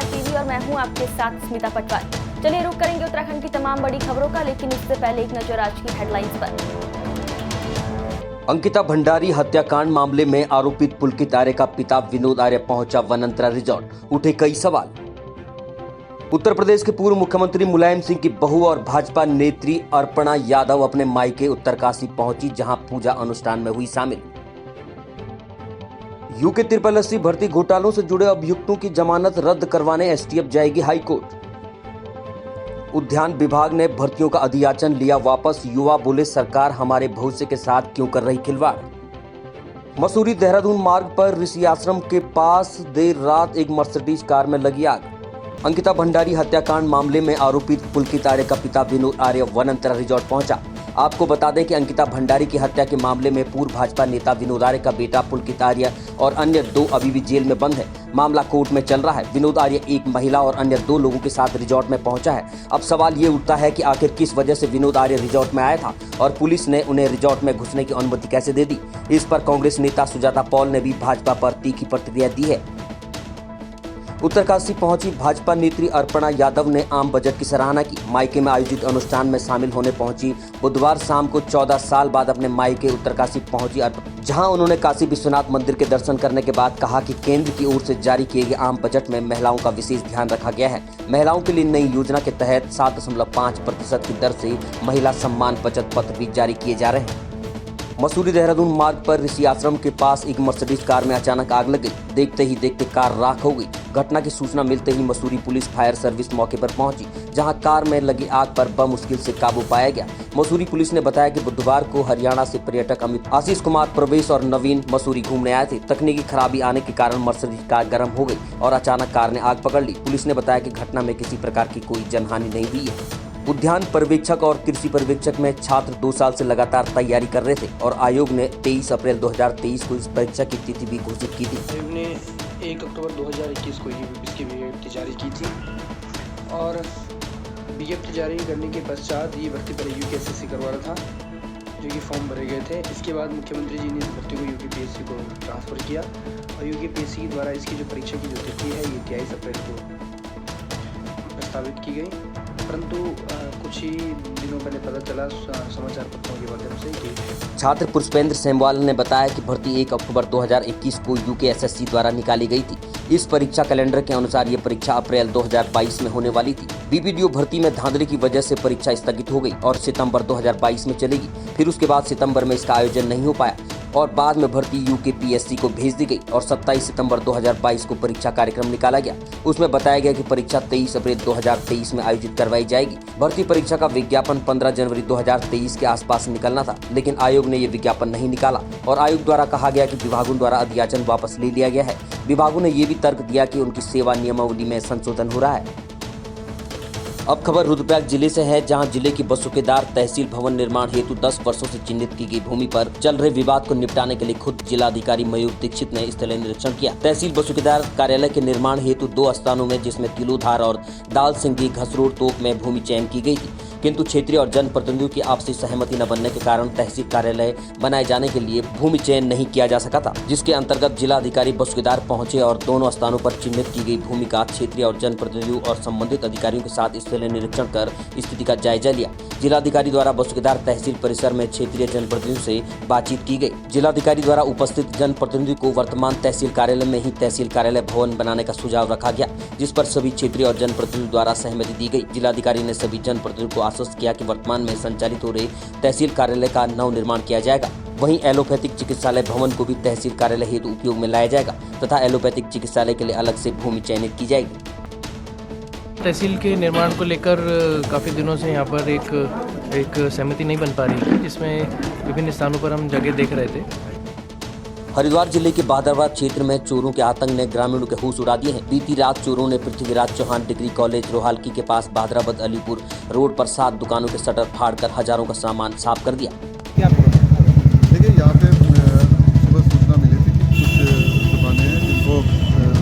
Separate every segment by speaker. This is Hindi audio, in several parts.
Speaker 1: टीवी और मैं हूं आपके साथ स्मिता पटवार। चलिए रुक करेंगे उत्तराखंड की तमाम बड़ी खबरों का, लेकिन उससे पहले एक नजर आज की हेडलाइंस पर।
Speaker 2: अंकिता भंडारी हत्याकांड मामले में आरोपित पुलकित आर्य का पिता विनोद आर्य पहुंचा वनांतरा रिजॉर्ट, उठे कई सवाल। उत्तर प्रदेश के पूर्व मुख्यमंत्री मुलायम सिंह की बहू और भाजपा नेत्री अर्पणा यादव अपने मायके उत्तरकाशी पहुंची, जहां पूजा अनुष्ठान में हुई शामिल। यूके ट्रिपल एससी भर्ती घोटालों से जुड़े अभियुक्तों की जमानत रद्द करवाने एसटीएफ जाएगी हाईकोर्ट। उद्यान विभाग ने भर्तियों का अधियाचन लिया वापस, युवा बोले सरकार हमारे भविष्य के साथ क्यों कर रही खिलवाड़। मसूरी देहरादून मार्ग पर ऋषि आश्रम के पास देर रात एक मर्सिडीज कार में लगी आग। अंकिता भंडारी हत्याकांड मामले में आरोपित पुलकित आर्य का पिता विनोद आर्य वनांतरा रिजॉर्ट पहुंचा। आपको बता दें कि अंकिता भंडारी की हत्या के मामले में पूर्व भाजपा नेता विनोद आर्य का बेटा पुलकित आर्य और अन्य 2 अभी भी जेल में बंद है। मामला कोर्ट में चल रहा है। विनोद आर्य एक महिला और अन्य 2 लोगों के साथ रिजॉर्ट में पहुंचा है। अब सवाल ये उठता है कि आखिर किस वजह से विनोद आर्य रिजॉर्ट में आया था और पुलिस ने उन्हें रिजॉर्ट में घुसने की अनुमति कैसे दे दी। इस पर कांग्रेस नेता सुजाता पॉल ने भी भाजपा पर तीखी प्रतिक्रिया दी है। उत्तरकाशी पहुंची भाजपा नेत्री अर्पणा यादव ने आम बजट की सराहना की। मायके में आयोजित अनुष्ठान में शामिल होने पहुंची। बुधवार शाम को 14 साल बाद अपने मायके उत्तरकाशी पहुंची, जहां उन्होंने काशी विश्वनाथ मंदिर के दर्शन करने के बाद कहा कि केंद्र की ओर से जारी किए गए आम बजट में महिलाओं का विशेष ध्यान रखा गया है। महिलाओं के लिए नई योजना के तहत 7.5% की दर से महिला सम्मान बचत पत्र भी जारी किए जा रहे हैं। मसूरी देहरादून मार्ग पर ऋषि आश्रम के पास एक मर्सिडीज कार में अचानक आग लग गई। देखते ही देखते कार राख हो गई। घटना की सूचना मिलते ही मसूरी पुलिस फायर सर्विस मौके पर पहुंची, जहां कार में लगी आग पर बमुश्किल से काबू पाया गया। मसूरी पुलिस ने बताया कि बुधवार को हरियाणा से पर्यटक अमित आशीष कुमार प्रवेश और नवीन मसूरी घूमने आए थे। तकनीकी खराबी आने के कारण मर्सिडीज कार गर्म हो गई और अचानक कार ने आग पकड़ ली। पुलिस ने बताया कि घटना में किसी प्रकार की कोई जनहानि नहीं हुई है। उद्यान पर्यवेक्षक और कृषि पर्यवेक्षक में छात्र 2 साल से लगातार तैयारी कर रहे थे और आयोग ने 23 अप्रैल 2023 को इस परीक्षा की तिथि भी घोषित की थी।
Speaker 3: आयोग ने 1 अक्टूबर 2021 को इसकी विज्ञप्ति जारी की थी और विज्ञप्ति जारी करने के पश्चात ये भर्ती पर यूकेएसएससी करवाना था, जो कि फॉर्म भरे गए थे। इसके बाद मुख्यमंत्री जी ने इस भर्ती को यूकेपीएससी को ट्रांसफ़र किया और यूकेपीएससी द्वारा इसकी जो परीक्षा की जो तिथि है ये 23 अप्रैल को प्रस्तावित की गई। परंतु कुछ ही दिनों पहले पता चला समाचार पत्रों के माध्यम से कि
Speaker 2: छात्र पुष्पेंद्र सेमवाल ने बताया कि भर्ती 1 अक्टूबर 2021 को यूकेएसएससी द्वारा निकाली गई थी। इस परीक्षा कैलेंडर के अनुसार ये परीक्षा अप्रैल 2022 में होने वाली थी। बीपीडीओ भर्ती में धांधली की वजह से परीक्षा स्थगित हो गई और सितंबर 2022 में चलेगी। फिर उसके बाद सितंबर में इसका आयोजन नहीं हो पाया और बाद में भर्ती यूकेपीएससी को भेज दी गई और 27 सितंबर 2022 को परीक्षा कार्यक्रम निकाला गया। उसमें बताया गया कि परीक्षा 23 अप्रैल 2023 में आयोजित करवाई जाएगी। भर्ती परीक्षा का विज्ञापन 15 जनवरी 2023 के आसपास निकलना था, लेकिन आयोग ने ये विज्ञापन नहीं निकाला और आयोग द्वारा कहा गया कि विभागों द्वारा अधियाचन वापस ले लिया गया है। विभागों ने ये भी तर्क दिया कि उनकी सेवा नियमावली में संशोधन हो रहा है। अब खबर रुद्रप्रयाग जिले से है, जहां जिले की बसुकेदार तहसील भवन निर्माण हेतु 10 वर्षों से चिन्हित की गई भूमि पर चल रहे विवाद को निपटाने के लिए खुद जिलाधिकारी मयूर दीक्षित ने स्थलीय निरीक्षण किया। तहसील बसुकेदार कार्यालय के निर्माण हेतु 2 स्थानों में, जिसमें तिलुधार और दाल सिंगी घसरोड़ तोक में भूमि चयन की गई थी, किंतु क्षेत्रीय और जनप्रतिनिधियों की आपसी सहमति न बनने के कारण तहसील कार्यालय बनाए जाने के लिए भूमि चयन नहीं किया जा सका था, जिसके अंतर्गत जिलाधिकारी बसुकेदार पहुंचे और दोनों स्थानों पर चिन्हित की गई भूमि का क्षेत्रीय और जनप्रतिनिधियों और संबंधित अधिकारियों के साथ स्थलीय निरीक्षण कर स्थिति का जायजा लिया। जिलाधिकारी द्वारा बसुकेदार तहसील परिसर में क्षेत्रीय जनप्रतिनिधियों से बातचीत की गई। जिलाधिकारी द्वारा उपस्थित जनप्रतिनिधि को वर्तमान तहसील कार्यालय में ही तहसील कार्यालय भवन बनाने का सुझाव रखा गया, जिस पर सभी क्षेत्रीय और जनप्रतिनिधियों द्वारा सहमति दी गई। जिलाधिकारी ने सभी जनप्रतिनिधियों को आश्वस्त किया कि वर्तमान में संचालित हो रहे तहसील कार्यालय का नव निर्माण किया जाएगा। वहीं एलोपैथिक चिकित्सालय भवन को भी तहसील कार्यालय हेतु उपयोग में लाया जाएगा तथा एलोपैथिक चिकित्सालय के लिए अलग से भूमि चयनित की जाएगी।
Speaker 4: तहसील के निर्माण को लेकर काफ़ी दिनों से यहाँ पर एक सहमति नहीं बन पा रही थी, जिसमें विभिन्न स्थानों पर हम जगह देख रहे थे।
Speaker 2: हरिद्वार जिले के बादरवार क्षेत्र में चोरों के आतंक ने ग्रामीणों के होश उड़ा दिए हैं। बीती रात चोरों ने पृथ्वीराज चौहान डिग्री कॉलेज रोहालकी के पास बादराबाद अलीपुर रोड पर 7 दुकानों के शटर फाड़कर हजारों का सामान साफ कर दिया।
Speaker 5: देखिए, यहाँ पे सुबह सूचना मिली थी कि कुछ दुकानें हैं जिनको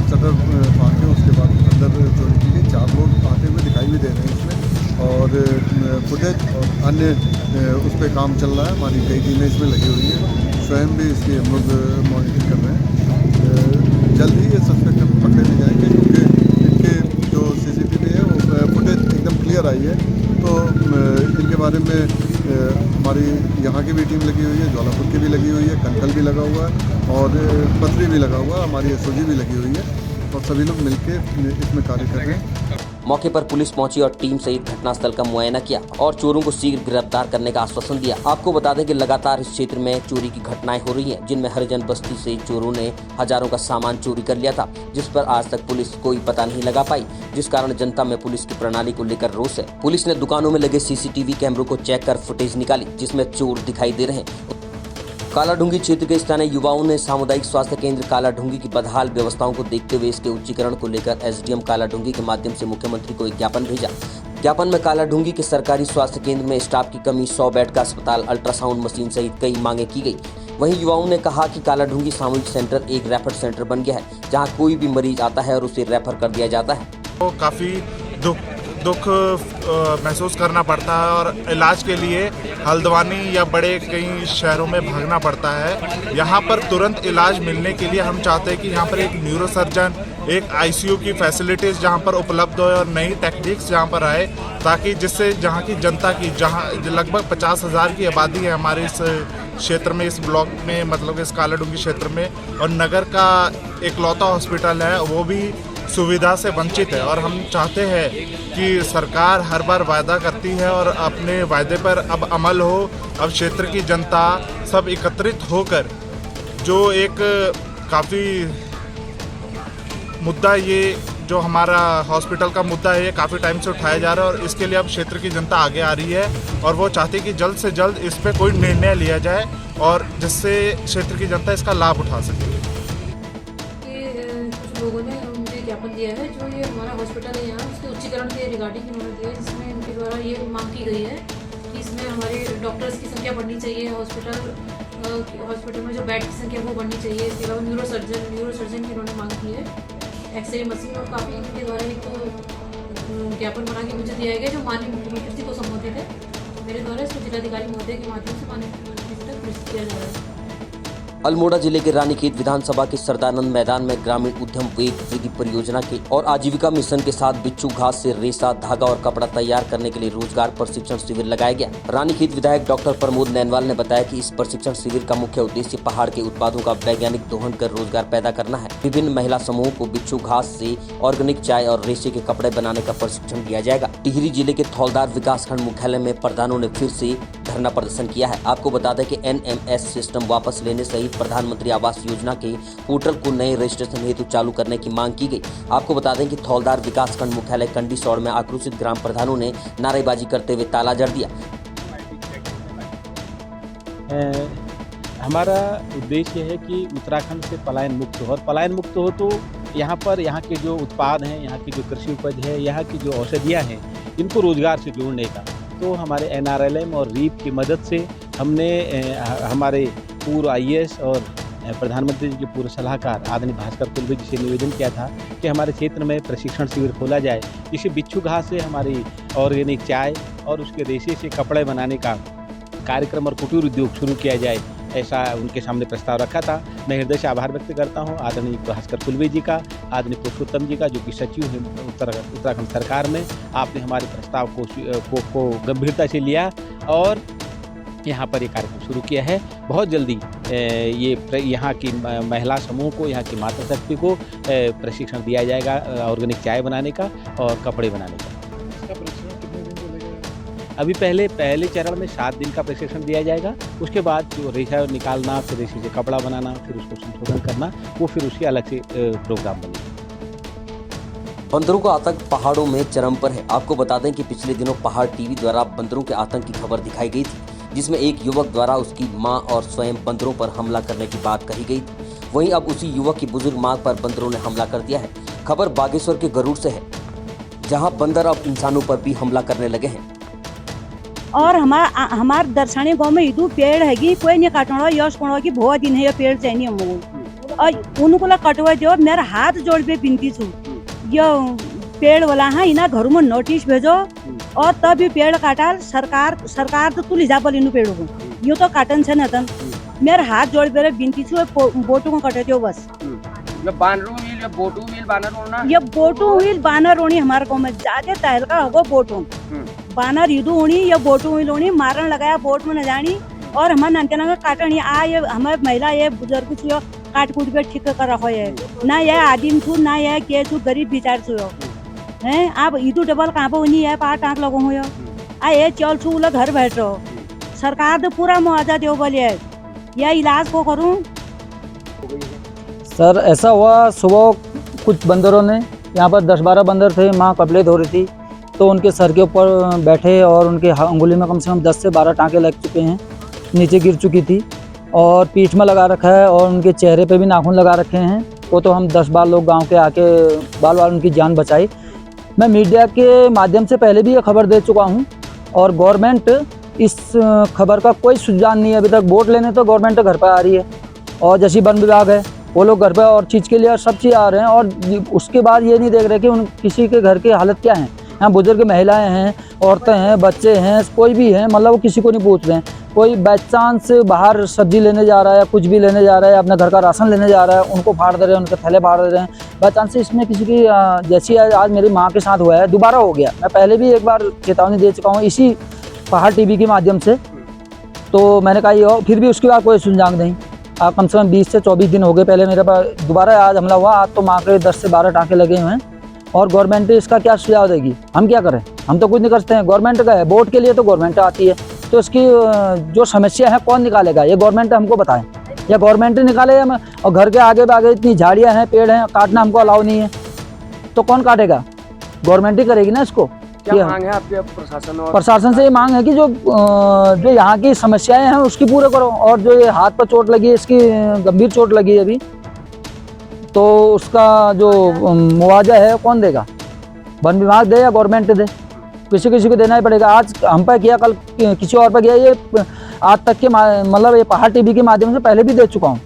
Speaker 5: शटर फाड़ के उसके बाद अंदर चोरी की गई। 4 लोग आते हुए दिखाई भी दे रहे हैं इसमें और फुटेज और अन्य उस पर काम चल रहा है। हमारी कई टीमें इसमें लगी हुई हैं, स्वयं भी इसकी हम लोग मॉनिटरिंग कर रहे हैं। जल्द ही ये सस्पेक्ट पकड़े भी जाएंगे, क्योंकि इनके बारे में हमारी यहाँ की भी टीम लगी हुई है, ज्वालापुर की भी लगी हुई है, कनकल भी लगा हुआ है और पथरी भी लगा हुआ है, हमारी एसओजी भी लगी हुई है और सभी लोग मिलके इसमें कार्य कर रहे हैं।
Speaker 2: मौके पर पुलिस पहुंची और टीम सहित घटनास्थल का मुआयना किया और चोरों को शीघ्र गिरफ्तार करने का आश्वासन दिया। आपको बता दें कि लगातार इस क्षेत्र में चोरी की घटनाएं हो रही हैं, जिनमें हरिजन बस्ती से चोरों ने हजारों का सामान चोरी कर लिया था, जिस पर आज तक पुलिस कोई पता नहीं लगा पाई, जिस कारण जनता में पुलिस की प्रणाली को लेकर रोष है। पुलिस ने दुकानों में लगे सीसीटीवी कैमरों को चेक कर फुटेज निकाली, जिसमें चोर दिखाई दे रहे हैं। कालाढूंगी क्षेत्र के स्थानीय युवाओं ने सामुदायिक स्वास्थ्य केंद्र कालाढूंगी की बदहाल व्यवस्थाओं को देखते हुए इसके उच्चीकरण को लेकर एसडीएम कालाढूंगी के माध्यम से मुख्यमंत्री को एक ज्ञापन भेजा। ज्ञापन में कालाढूंगी के सरकारी स्वास्थ्य केंद्र में स्टाफ की कमी, 100 बेड का अस्पताल, अल्ट्रासाउंड मशीन सहित कई मांगे की गई। वहीं युवाओं ने कहा कि कालाढूंगी सामूहिक सेंटर एक रेफर सेंटर बन गया है, जहाँ कोई भी मरीज आता है और उसे रेफर कर दिया जाता है।
Speaker 6: तो काफ़ी दुख महसूस करना पड़ता है और इलाज के लिए हल्द्वानी या बड़े कई शहरों में भागना पड़ता है। यहाँ पर तुरंत इलाज मिलने के लिए हम चाहते हैं कि यहाँ पर एक न्यूरोसर्जन, एक आईसीयू की फैसिलिटीज़ जहाँ पर उपलब्ध हो और नई टेक्निक्स जहाँ पर आए, ताकि जिससे जहाँ की जनता की, जहाँ लगभग 50,000 की आबादी है हमारे इस क्षेत्र में, इस ब्लॉक में, मतलब इस कालाढूंगी क्षेत्र में, और नगर का इकलौता हॉस्पिटल है वो भी सुविधा से वंचित है। और हम चाहते हैं कि सरकार हर बार वायदा करती है और अपने वायदे पर अब अमल हो। अब क्षेत्र की जनता सब एकत्रित होकर जो एक काफ़ी मुद्दा, ये जो हमारा हॉस्पिटल का मुद्दा है, ये काफ़ी टाइम से उठाया जा रहा है और इसके लिए अब क्षेत्र की जनता आगे आ रही है और वो चाहती है कि जल्द से जल्द इस पर कोई निर्णय लिया जाए और जिससे क्षेत्र की जनता इसका लाभ उठा सके।
Speaker 7: कुछ लोगों ने मुझे ज्ञापन दिया है, जो ये हमारा हॉस्पिटल है यहाँ, उसके उच्चीकरण के रिगार्डिंग इन्होंने दिया है, जिसमें इनके द्वारा ये मांग की गई है कि इसमें हमारे डॉक्टर्स की संख्या बढ़नी चाहिए, हॉस्पिटल में जो बेड की संख्या वो बढ़नी चाहिए। इसके अलावा न्यूरोसर्जन की इन्होंने मांग की है, एक्सरे मशीन, और काफ़ी इनके द्वारा एक ज्ञापन बना के मुझे दिया गया जो माननीय मुख्यमंत्री जी को संबोधित है। मेरे द्वारा इसको जिलाधिकारी महोदय के माध्यम से माननीय मुख्यमंत्री जी तक प्रेषित किया जा रहा है।
Speaker 2: अल्मोड़ा जिले के रानीखेत विधानसभा के सरदानंद मैदान में ग्रामीण उद्यम वेग विधि परियोजना के और आजीविका मिशन के साथ बिच्छू घास से रेशा, धागा और कपड़ा तैयार करने के लिए रोजगार प्रशिक्षण शिविर लगाया गया। रानीखेत विधायक डॉक्टर प्रमोद नैनवाल ने बताया कि इस प्रशिक्षण शिविर का मुख्य उद्देश्य पहाड़ के उत्पादों का वैज्ञानिक दोहन कर रोजगार पैदा करना है। विभिन्न महिला समूहों को बिच्छू घास से ऑर्गेनिक चाय और रेशे के कपड़े बनाने का प्रशिक्षण दिया जाएगा। टिहरी जिले के थौलदार विकासखंड मुख्यालय में प्रधानों ने फिर से धरना प्रदर्शन किया है। आपको बता दें कि NMS सिस्टम वापस लेने सहित प्रधानमंत्री आवास योजना के पोर्टल को नए रजिस्ट्रेशन हेतु चालू करने की मांग की गई। आपको बता दें कि थौलदार विकासखंड मुख्यालय कंडीसौड़ में आक्रोशित ग्राम प्रधानों ने नारेबाजी करते हुए ताला जड़ दिया।
Speaker 8: हमारा उद्देश्य है कि उत्तराखंड से पलायन मुक्त हो, और पलायन मुक्त हो तो यहाँ के जो उत्पाद हैं, यहाँ की जो कृषि उपज है, यहाँ की जो औषधियाँ हैं, इनको रोजगार से जोड़ने का। तो हमारे NRLM और REAP की मदद से हमने हमारे पूर्व IAS और प्रधानमंत्री जी के पूर्व सलाहकार आदरणीय भास्कर कुलबे जी से निवेदन किया था कि हमारे क्षेत्र में प्रशिक्षण शिविर खोला जाए, जिससे बिच्छू घास से हमारी ऑर्गेनिक चाय और उसके रेशे से कपड़े बनाने का कार्यक्रम और कुटीर उद्योग शुरू किया जाए। ऐसा उनके सामने प्रस्ताव रखा था। मैं हृदय से आभार व्यक्त करता हूं आदरणीय भास्कर कुलबे जी का, आदरणीय पुरुषोत्तम जी का, जो कि सचिव हैं उत्तराखंड सरकार में। आपने हमारे प्रस्ताव को गंभीरता से लिया और यहाँ पर ये कार्यक्रम शुरू किया है। बहुत जल्दी ये यहाँ की महिला समूह को, यहाँ की माता शक्ति को प्रशिक्षण दिया जाएगा ऑर्गेनिक चाय बनाने का और कपड़े बनाने का। अभी पहले चरण में 7 दिन का प्रशिक्षण दिया जाएगा। उसके बाद जो रेशा निकालना, फिर रेशे से कपड़ा बनाना, फिर उसको संशोधन करना, वो फिर उसके अलग से प्रोग्राम बनेगा।
Speaker 2: बंदरों का आतंक पहाड़ों में चरम पर है। आपको बता दें कि पिछले दिनों पहाड़ टीवी द्वारा बंदरों के आतंक की खबर दिखाई गई थी, जिसमें एक युवक द्वारा उसकी मां और स्वयं बंदरों पर हमला करने की बात कही गई थी। वहीं अब उसी युवक की बुजुर्ग मां पर बंदरों ने हमला कर दिया है। खबर बागेश्वर के गरुड़ से है, जहां बंदर अब इंसानों पर भी हमला करने लगे हैं।
Speaker 9: और हमार दर्शनी गांव में इदू पेड़ हैगी, कोई नहीं काटना, यश कोणो की बहुत दिन है ये पेड़ चाहिए हमको, और उनको ला कटवा दो। मेरा हाथ जोड़ पे बिनती छू, ये पेड़ वाला है इना घर में नोटिस भेजो और तब ये पेड़ काटा। सरकार तो तुली जा बोली पेड़ को, यूँ तो काटन से न तन। मेरा हाथ जोड़ पे बिनती छू, बोटू को कटे दो बस।
Speaker 10: ये बोटू व्हील बानर
Speaker 9: ये बोटू व्हील बानर होनी हमारे गाँव में ज्यादा तहलका होगा बोटू। बानर यूदू होनी या बोटू हुई लोनी मारन लगाया बोट में न जानी और हमारे नंके नंगे काटनी आ ये हमारे महिला ये बुजुर्ग छुयो काट कूट के ठीक कर रखो है ना ये आदिम छू ना ये के छू गरीब बिचार छुयो हैं आप ईदू डबल कहाँ पे होनी है पार टाँक लगो हो आ ये चल छू लोग घर बैठ रहो सरकार तो पूरा मुआवजा दो बोलिए या इलाज को करूँ।
Speaker 10: सर ऐसा हुआ सुबह कुछ बंदरों ने यहाँ पर 10-12 बंदर थे, माँ कपड़े धो रही थी तो उनके सर के ऊपर बैठे और उनके अंगुली में कम से कम 10 से 12 टाँके लग चुके हैं, नीचे गिर चुकी थी और पीठ में लगा रखा है और उनके चेहरे पे भी नाखून लगा रखे हैं। वो तो हम 10-12 लोग गांव के आके बाल उनकी जान बचाई। मैं मीडिया के माध्यम से पहले भी ये खबर दे चुका हूँ और गवर्नमेंट इस खबर का कोई सुझाव नहीं है अभी तक। वोट लेने तो गवर्नमेंट घर पर आ रही है और जैसी वन विभाग है वो लोग घर पर और चीज़ के लिए सब चीज़ आ रहे हैं और उसके बाद ये नहीं देख रहे कि उन किसी के घर की हालत क्या है। यहाँ बुजुर्ग महिलाएं हैं, औरतें हैं, बच्चे हैं, कोई भी है, मतलब वो किसी को नहीं पूछ रहे हैं। कोई बाई चांस बाहर सब्जी लेने जा रहा है, कुछ भी लेने जा रहा है, अपने घर का राशन लेने जा रहा है, उनको फाड़ दे रहे हैं, उनके थैले फाड़ दे रहे हैं। बाई चांस इसमें किसी की जैसी आज मेरी माँ के साथ हुआ है, दोबारा हो गया। मैं पहले भी एक बार चेतावनी दे चुका हूँ इसी पहाड़ टीवी के माध्यम से, तो मैंने कहा ये फिर भी उसके बाद कोई सुनजांग नहीं। कम से कम 20 से 24 दिन हो गए पहले मेरे पास दोबारा आज हमला हुआ। आज तो माँ के 10 से 12 टाँके लगे हुए हैं और गवर्नमेंट इसका क्या सुझाव देगी? हम क्या करें? हम तो कुछ नहीं करते हैं। गवर्नमेंट का है, वोट के लिए तो गवर्नमेंट आती है, तो इसकी जो समस्या है कौन निकालेगा? ये गवर्नमेंट हमको बताएं या गवर्नमेंट निकाले। और घर के आगे बागे इतनी झाड़ियाँ हैं, पेड़ हैं, काटना हमको अलाउ नहीं है, तो कौन काटेगा? गवर्नमेंट ही करेगी ना इसको।
Speaker 3: क्या मांग है आपके प्रशासन और
Speaker 10: प्रशासन से ये मांग है कि जो यहाँ की समस्याएं हैं उसकी पूरे करो और जो ये हाथ पर चोट लगी है, इसकी गंभीर चोट लगी है अभी, तो उसका जो मुआवजा है कौन देगा? वन विभाग दे या गवर्नमेंट दे? किसी को देना ही पड़ेगा। आज हम पर किया, कल किसी और पर किया। ये आज तक के मतलब ये पहाड़ टीवी के माध्यम से पहले भी दे चुका हूँ।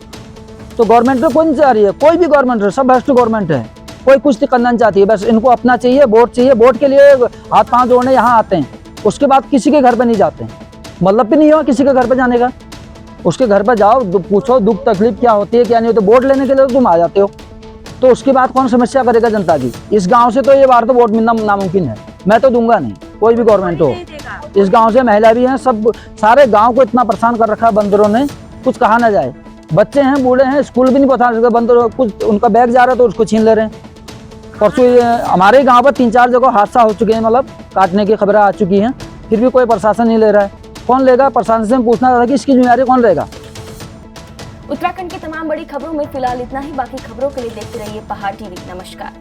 Speaker 10: तो गवर्नमेंट तो कौन चाह रही है? कोई भी गवर्नमेंट है, सब भ्रष्ट गवर्नमेंट है, कोई कुछ करना नहीं चाहती है। बस इनको अपना चाहिए, वोट चाहिए। वोट के लिए हाथ पांव जोड़ने यहाँ आते हैं, उसके बाद किसी के घर पे नहीं जाते हैं। मतलब भी नहीं हुआ किसी के घर पे जाने का। उसके घर पे जाओ, पूछो दुख तकलीफ क्या होती है क्या नहीं होती। वोट लेने के लिए तुम आ जाते हो, तो उसके बाद कौन समस्या करेगा जनता की? इस गांव से तो ये बार तो वोट मिलना नामुमकिन है। मैं तो दूंगा नहीं, कोई भी गवर्नमेंट हो। इस गांव से महिला भी हैं, सब सारे गांव को इतना परेशान कर रखा है बंदरों ने, कुछ कहा ना जाए। बच्चे हैं, बूढ़े हैं, स्कूल भी नहीं पहुंचा सकते बंदर। कुछ उनका बैग जा रहा है तो उसको छीन ले रहे हैं। परसों हमारे गांव पर 3-4 जगह हादसा हो चुके हैं, मतलब काटने की खबरें आ चुकी हैं, फिर भी कोई प्रशासन नहीं ले रहा है। कौन लेगा? प्रशासन से पूछना था कि इसकी जिम्मेदारी कौन रहेगा?
Speaker 1: उत्तराखंड की तमाम बड़ी खबरों में फिलहाल इतना ही। बाकी खबरों के लिए देखते रहिए पहाड़ टीवी। नमस्कार।